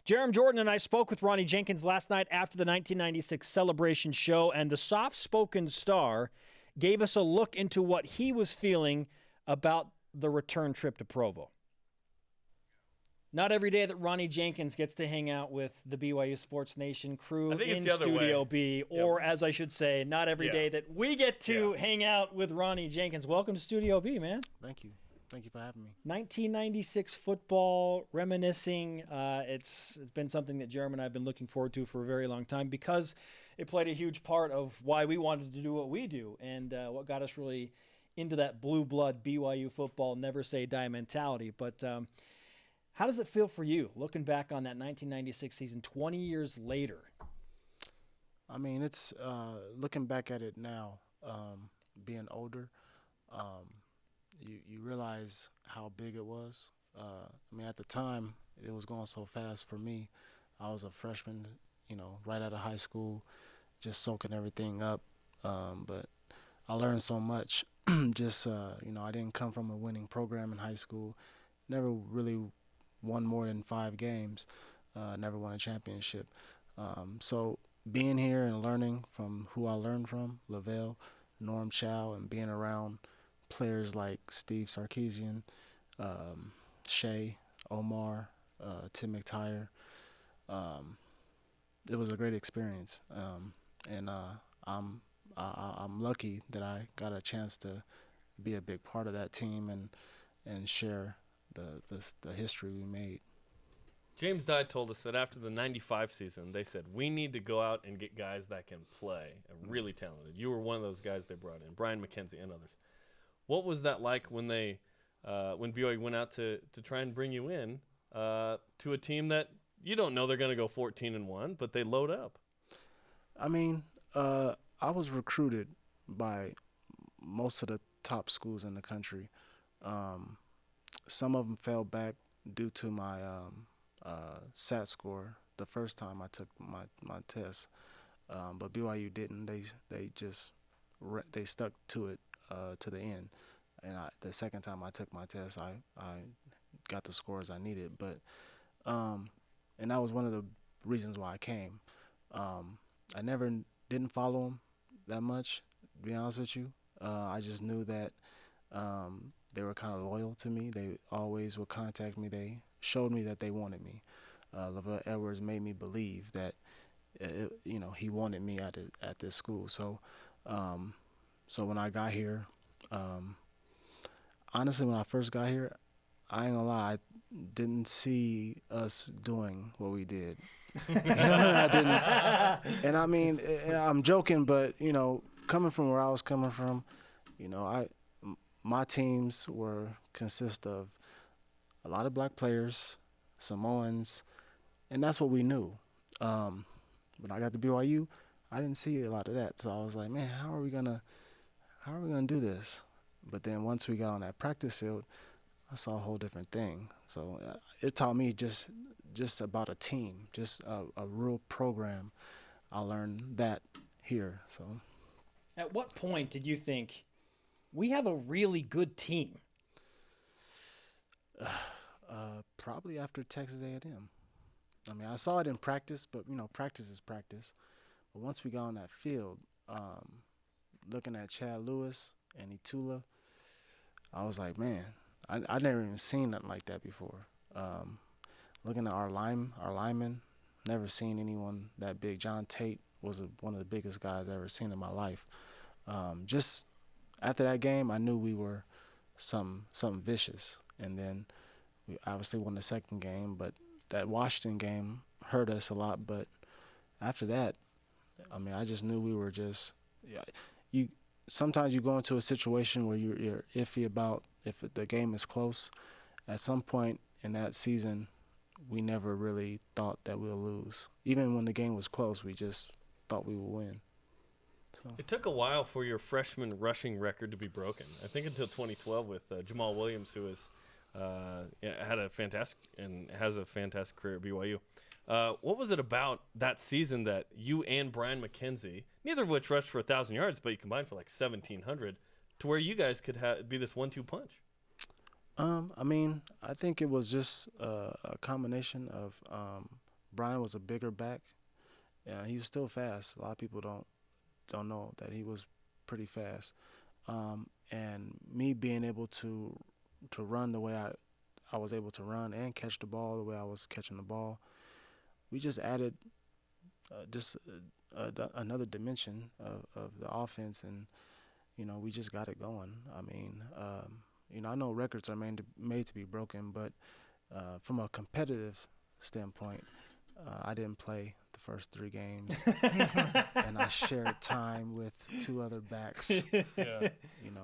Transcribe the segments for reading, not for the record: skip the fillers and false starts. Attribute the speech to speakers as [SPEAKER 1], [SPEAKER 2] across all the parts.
[SPEAKER 1] Jerem Jordan and I spoke with Ronny Jenkins last night after the 1996 celebration show, and the soft-spoken star gave us a look into what he was feeling about the return trip to Provo. Not every day that Ronny Jenkins gets to hang out with the BYU Sports Nation crew in Studio B, or as I should say, not every day that we get to hang out with Ronny Jenkins. Welcome to Studio B, man.
[SPEAKER 2] Thank you. Thank you for having me.
[SPEAKER 1] 1996 football, reminiscing. It's been something that Jeremy and I have been looking forward to for a very long time because it played a huge part of why we wanted to do what we do and what got us really into that blue blood BYU football, never say die mentality. But how does it feel for you looking back on that 1996 season 20 years later?
[SPEAKER 2] I mean, it's looking back at it now, being older, you realize how big it was. I mean, at the time, it was going so fast for me. I was a freshman, right out of high school, just soaking everything up. But I learned so much. Just, I didn't come from a winning program in high school. Never really won more than 5 games. Never won a championship. So being here and learning from who I learned from, Lavelle, Norm Chow, and being around players like Steve Sarkisian, Shea, Omar, Tim McTire. It was a great experience, and I'm lucky that I got a chance to be a big part of that team and share the history we made.
[SPEAKER 3] James Dye told us that after the 95 season, they said, we need to go out and get guys that can play, really talented. You were one of those guys they brought in, Brian McKenzie and others. What was that like when when BYU went out to try and bring you in to a team that you don't know they're going to go 14-1, but they load up?
[SPEAKER 2] I mean, I was recruited by most of the top schools in the country. Some of them fell back due to my SAT score the first time I took my test, but BYU didn't. They stuck to it to the end, and the second time I took my test, I got the scores I needed. But and that was one of the reasons why I came. I never didn't follow them that much, to be honest with you. I just knew that they were kind of loyal to me. They always would contact me. They showed me that they wanted me. Lavelle Edwards made me believe that he wanted me at this school. So when I got here, honestly, when I first got here, I ain't gonna lie, I didn't see us doing what we did. I didn't. And I mean, I'm joking, but coming from where I was coming from, my teams consist of a lot of black players, Samoans, and that's what we knew. When I got to BYU, I didn't see a lot of that, so I was like, man, how are we gonna do this? But then once we got on that practice field, I saw a whole different thing. So it taught me just about a team, just a real program. I learned that here. So,
[SPEAKER 1] at what point did you think we have a really good team?
[SPEAKER 2] Probably after Texas A&M. I mean, I saw it in practice, but practice is practice. But once we got on that field, looking at Chad Lewis and Itula, I was like, man, I never even seen nothing like that before. Looking at our linemen, never seen anyone that big. John Tate was one of the biggest guys I ever seen in my life. Just after that game, I knew we were something vicious. And then we obviously won the second game, but that Washington game hurt us a lot. But after that, I mean, I just knew we were just sometimes you go into a situation where you're iffy about if the game is close. At some point in that season, we never really thought that we'll lose. Even when the game was close, we just thought we would win. So.
[SPEAKER 3] It took a while for your freshman rushing record to be broken. I think until 2012 with Jamal Williams, who had a fantastic and has a fantastic career at BYU. What was it about that season that you and Brian McKenzie, neither of which rushed for 1,000 yards, but you combined for like 1,700, to where you guys could be this 1-2 punch?
[SPEAKER 2] I mean, I think it was just a combination of Brian was a bigger back. Yeah, he was still fast. A lot of people don't know that he was pretty fast. And me being able to run the way I was able to run and catch the ball the way I was catching the ball, we just added another dimension of the offense, and we just got it going. I mean, I know records are made to be broken, but from a competitive standpoint, I didn't play the first 3 games, and I shared time with 2 other backs.
[SPEAKER 3] Yeah.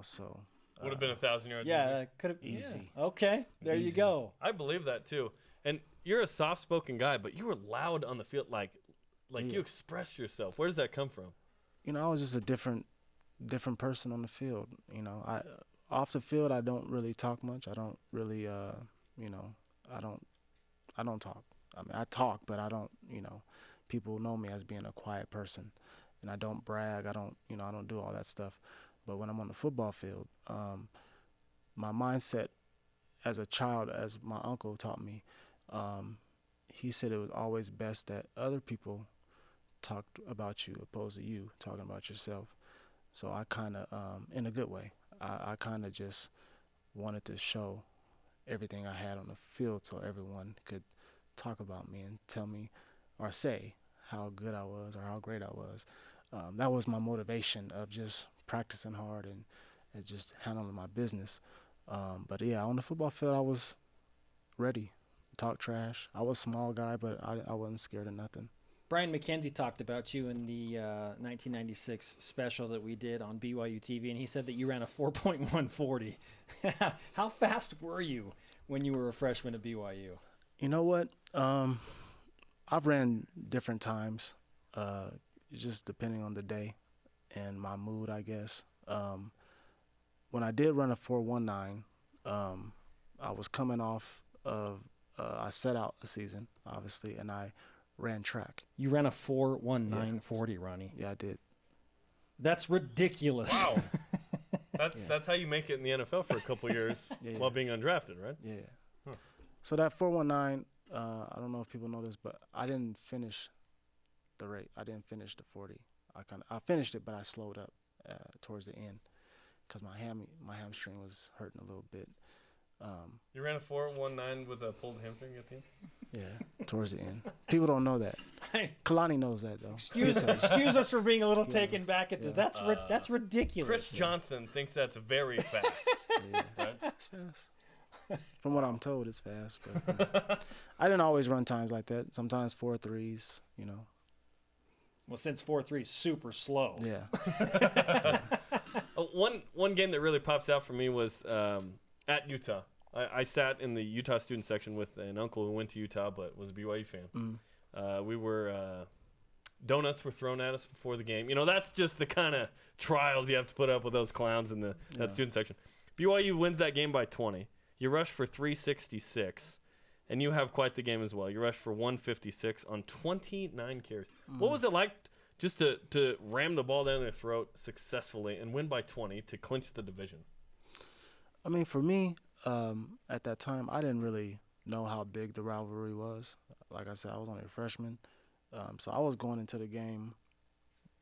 [SPEAKER 2] So
[SPEAKER 3] Would have been 1,000 yards.
[SPEAKER 1] Yeah, could have
[SPEAKER 2] easy.
[SPEAKER 1] Yeah. Okay, there you
[SPEAKER 2] Easy.
[SPEAKER 1] go.
[SPEAKER 3] I believe that too. And you're a soft-spoken guy, but you were loud on the field, like you expressed yourself. Where does that come from?
[SPEAKER 2] I was just a different person on the field. Off the field, I don't really talk much. I don't really, I don't talk. I mean, I talk, but I don't. People know me as being a quiet person, and I don't brag. I don't do all that stuff. But when I'm on the football field, my mindset as a child, as my uncle taught me, he said it was always best that other people talked about you opposed to you talking about yourself. So I kind of, in a good way, I kind of just wanted to show everything I had on the field so everyone could talk about me and tell me or say how good I was or how great I was. That was my motivation of just practicing hard and just handling my business. But yeah, on the football field, I was ready. Talk trash. I was a small guy, but I wasn't scared of nothing.
[SPEAKER 1] Brian McKenzie talked about you in the 1996 special that we did on BYUtv, and he said that you ran a 4.140. How fast were you when you were a freshman at BYU?
[SPEAKER 2] You know what? I've ran different times, just depending on the day and my mood, I guess. When I did run a 4.19, I was coming off of I set out a season, obviously, and I ran track.
[SPEAKER 1] You ran a 4.1940, Ronnie.
[SPEAKER 2] Yeah, I did.
[SPEAKER 1] That's ridiculous.
[SPEAKER 3] Wow. That's how you make it in the NFL for a couple years while being undrafted, right?
[SPEAKER 2] Yeah.
[SPEAKER 3] Huh.
[SPEAKER 2] So that 4.19, I don't know if people know this, but I didn't finish the rate. I didn't finish the 40. I finished it, but I slowed up towards the end because my hamstring was hurting a little bit.
[SPEAKER 3] You ran a 4.19 with a pulled hamstring at the end?
[SPEAKER 2] Yeah, towards the end. People don't know that. Kalani knows that, though.
[SPEAKER 1] Excuse us for being a little taken back at this. That's ridiculous.
[SPEAKER 3] Chris Johnson thinks that's very fast. Right?
[SPEAKER 2] It's fast. From what I'm told, it's fast. But I didn't always run times like that. Sometimes 4.3s,
[SPEAKER 1] Well, since 4.3 is super slow.
[SPEAKER 2] Yeah.
[SPEAKER 3] One game that really pops out for me was at Utah. I sat in the Utah student section with an uncle who went to Utah but was a BYU fan. We were donuts were thrown at us before the game. That's just the kind of trials you have to put up with those clowns in that student section. BYU wins that game by 20. You rush for 366, and you have quite the game as well. You rush for 156 on 29 carries. What was it like just to ram the ball down their throat successfully and win by 20 to clinch the division?
[SPEAKER 2] I mean, for me, at that time, I didn't really know how big the rivalry was. Like I said, I was only a freshman. So I was going into the game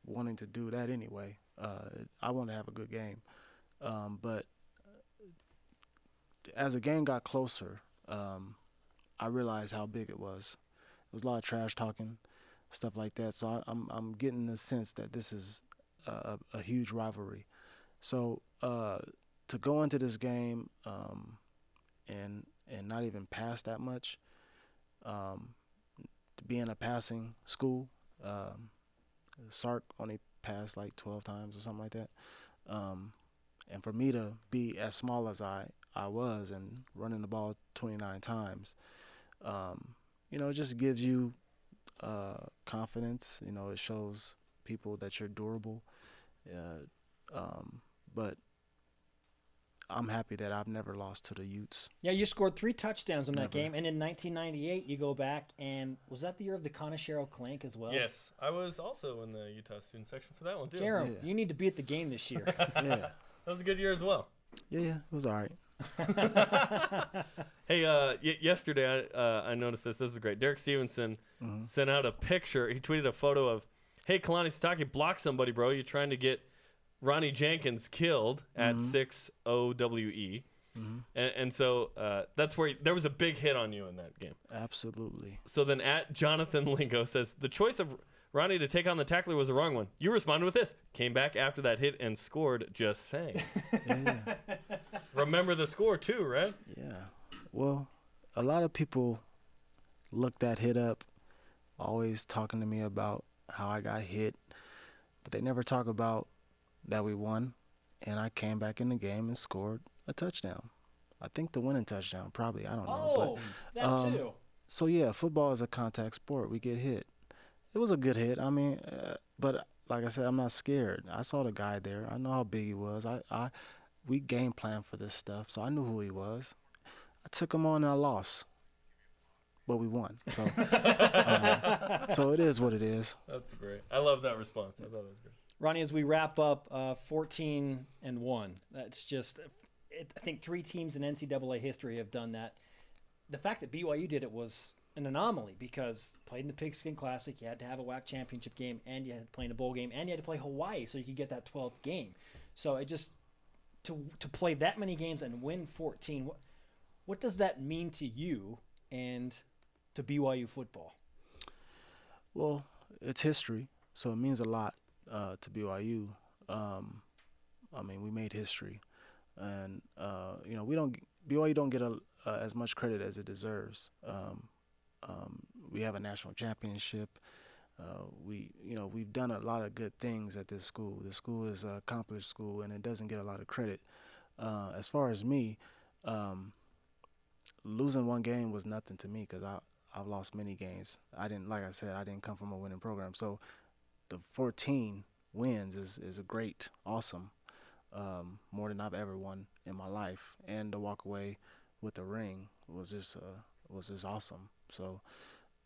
[SPEAKER 2] wanting to do that anyway. I wanted to have a good game. But as the game got closer, I realized how big it was. There was a lot of trash talking, stuff like that. So I'm getting the sense that this is a huge rivalry. So to go into this game and not even pass that much, to be in a passing school, Sark only passed like 12 times or something like that. And for me to be as small as I was and running the ball 29 times, it just gives you confidence. It shows people that you're durable. But I'm happy that I've never lost to the Utes.
[SPEAKER 1] Yeah, you scored 3 touchdowns in that game, and in 1998 you go back, and was that the year of the Kaneshiro Clank as well?
[SPEAKER 3] Yes, I was also in the Utah student section for that one too.
[SPEAKER 1] Jerome, you need to be at the game this year.
[SPEAKER 2] Yeah.
[SPEAKER 3] That was a good year as well.
[SPEAKER 2] Yeah, it was all right.
[SPEAKER 3] Hey, yesterday I noticed this. This is great. Derek Stevenson sent out a picture. He tweeted a photo of, "Hey, Kalani Sitake, block somebody, bro. You're trying to get Ronny Jenkins killed at 6 OWE." And so that's where there was a big hit on you in that game.
[SPEAKER 2] Absolutely.
[SPEAKER 3] So then at Jonathan Lingo says, "The choice of Ronny to take on the tackler was the wrong one. You responded with this. Came back after that hit and scored, just saying."
[SPEAKER 2] Yeah.
[SPEAKER 3] Remember the score too, right?
[SPEAKER 2] Yeah. Well, a lot of people look that hit up, always talking to me about how I got hit, but they never talk about that we won, and I came back in the game and scored a touchdown. I think the winning touchdown, probably. I don't know.
[SPEAKER 1] Oh, that too.
[SPEAKER 2] So, yeah, football is a contact sport. We get hit. It was a good hit. I mean, but like I said, I'm not scared. I saw the guy there. I know how big he was. We game planned for this stuff, so I knew who he was. I took him on and I lost, but we won. So, so it is what it is.
[SPEAKER 3] That's great. I love that response. I thought that was great.
[SPEAKER 1] Ronnie, as we wrap up 14-1, that's just, I think 3 teams in NCAA history have done that. The fact that BYU did it was an anomaly because played in the Pigskin Classic, you had to have a WAC championship game, and you had to play in a bowl game, and you had to play Hawaii so you could get that 12th game. So it just, to play that many games and win 14, what does that mean to you and to BYU football?
[SPEAKER 2] Well, it's history, so it means a lot to BYU. I mean, we made history, and BYU don't get as much credit as it deserves. We have a national championship. We've done a lot of good things at this school. The school is an accomplished school, and it doesn't get a lot of credit. As far as me, losing one game was nothing to me because I've lost many games. Like I said, I didn't come from a winning program. So the 14 wins is a great, awesome, more than I've ever won in my life. And to walk away with a ring was just awesome. So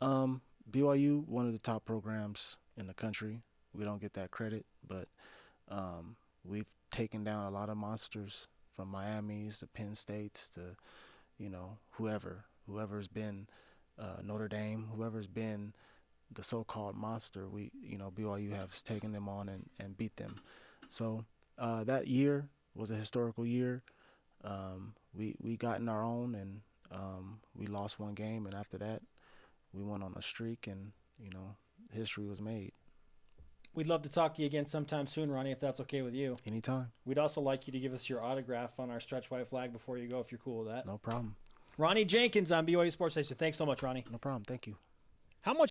[SPEAKER 2] BYU, one of the top programs in the country. We don't get that credit, but we've taken down a lot of monsters from Miami's to Penn State's to, whoever's been Notre Dame, whoever's been the so-called monster. BYU has taken them on and beat them. So that year was a historical year. We got in our own, and we lost one game, and after that, we went on a streak, and history was made.
[SPEAKER 1] We'd love to talk to you again sometime soon, Ronnie, if that's okay with you.
[SPEAKER 2] Anytime.
[SPEAKER 1] We'd also like you to give us your autograph on our stretch white flag before you go, if you're cool with that.
[SPEAKER 2] No problem.
[SPEAKER 1] Ronny Jenkins on BYU Sports Station. Thanks so much, Ronnie.
[SPEAKER 2] No problem. Thank you.
[SPEAKER 1] How much